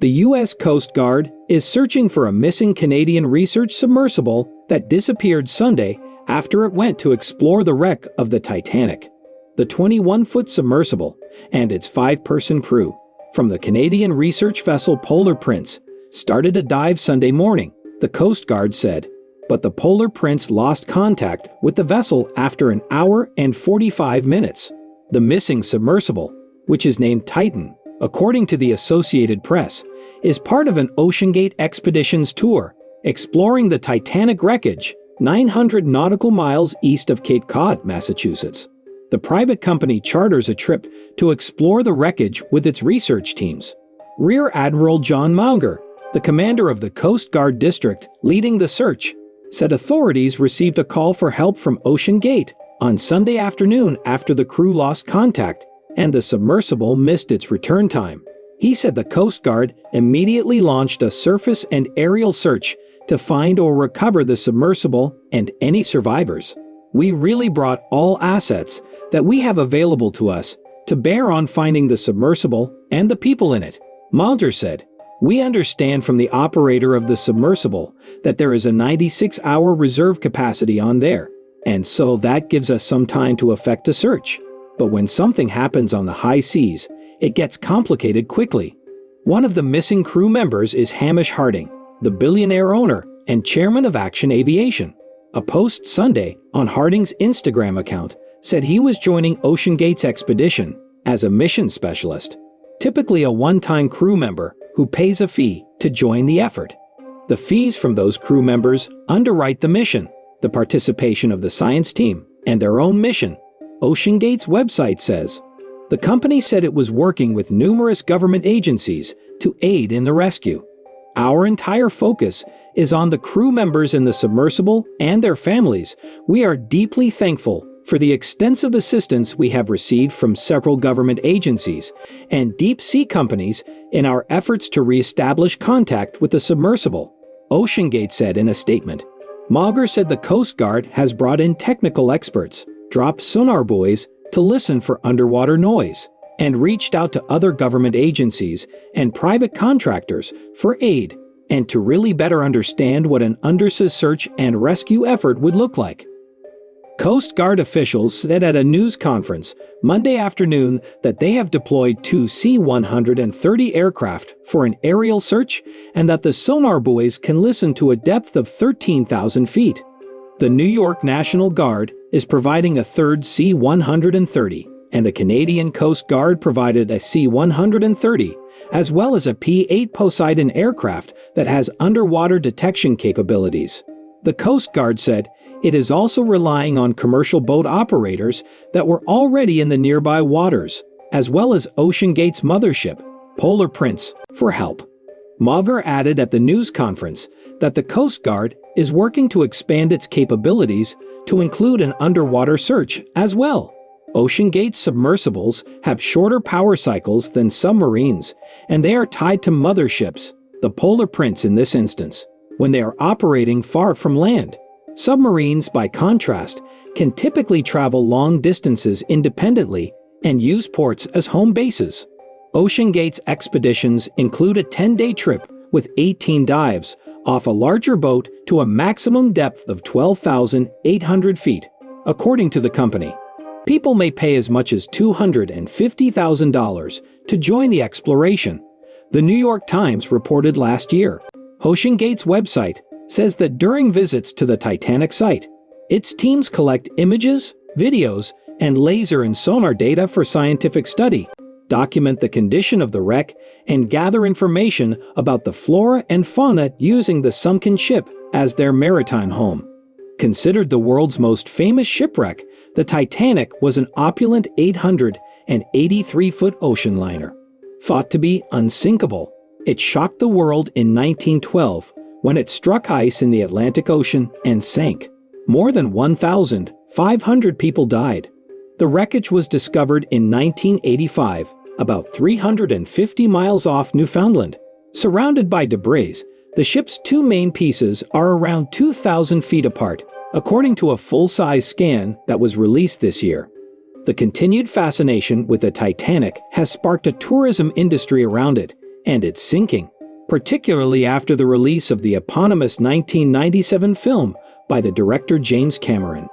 The U.S. Coast Guard is searching for a missing Canadian research submersible that disappeared Sunday after it went to explore the wreck of the Titanic. The 21-foot submersible and its 5-person crew from the Canadian research vessel Polar Prince started a dive Sunday morning, the Coast Guard said, but the Polar Prince lost contact with the vessel after an hour and 45 minutes. The missing submersible, which is named Titan, according to the Associated Press, is part of an OceanGate Expeditions tour, exploring the Titanic wreckage 900 nautical miles east of Cape Cod, Massachusetts. The private company charters a trip to explore the wreckage with its research teams. Rear Admiral John Mauger, the commander of the Coast Guard district leading the search, said authorities received a call for help from OceanGate on Sunday afternoon after the crew lost contact and the submersible missed its return time. He said the Coast Guard immediately launched a surface and aerial search to find or recover the submersible and any survivors. We really brought all assets that we have available to us to bear on finding the submersible and the people in it, Mauger said. We understand from the operator of the submersible that there is a 96-hour reserve capacity on there, and so that gives us some time to effect a search. But when something happens on the high seas, it gets complicated quickly. One of the missing crew members is Hamish Harding, the billionaire owner and chairman of Action Aviation. A post Sunday on Harding's Instagram account said he was joining OceanGate's expedition as a mission specialist, typically a one-time crew member who pays a fee to join the effort. The fees from those crew members underwrite the mission, the participation of the science team, and their own mission, OceanGate's website says. The company said it was working with numerous government agencies to aid in the rescue. Our entire focus is on the crew members in the submersible and their families. We are deeply thankful for the extensive assistance we have received from several government agencies and deep-sea companies in our efforts to re-establish contact with the submersible, OceanGate said in a statement. Mauger said the Coast Guard has brought in technical experts, dropped sonar buoys to listen for underwater noise, and reached out to other government agencies and private contractors for aid and to really better understand what an undersea search and rescue effort would look like. Coast Guard officials said at a news conference Monday afternoon that they have deployed 2 C-130 aircraft for an aerial search and that the sonar buoys can listen to a depth of 13,000 feet. The New York National Guard is providing a third C-130, and the Canadian Coast Guard provided a C-130, as well as a P-8 Poseidon aircraft that has underwater detection capabilities. The Coast Guard said it is also relying on commercial boat operators that were already in the nearby waters, as well as OceanGate's mothership, Polar Prince, for help. Mauger added at the news conference that the Coast Guard is working to expand its capabilities to include an underwater search as well. OceanGate's submersibles have shorter power cycles than submarines, and they are tied to motherships, the Polar Prince in this instance, when they are operating far from land. Submarines, by contrast, can typically travel long distances independently and use ports as home bases. OceanGate's expeditions include a 10-day trip with 18 dives off a larger boat to a maximum depth of 12,800 feet, according to the company. People may pay as much as $250,000 to join the exploration, the New York Times reported last year. OceanGate's website says that during visits to the Titanic site, its teams collect images, videos, and laser and sonar data for scientific study, document the condition of the wreck, and gather information about the flora and fauna using the sunken ship as their maritime home. Considered the world's most famous shipwreck, the Titanic was an opulent 883-foot ocean liner. Thought to be unsinkable, it shocked the world in 1912 when it struck ice in the Atlantic Ocean and sank. More than 1,500 people died. The wreckage was discovered in 1985, about 350 miles off Newfoundland. Surrounded by debris, the ship's 2 main pieces are around 2,000 feet apart, according to a full-size scan that was released this year. The continued fascination with the Titanic has sparked a tourism industry around it, and its sinking particularly after the release of the eponymous 1997 film by the director James Cameron.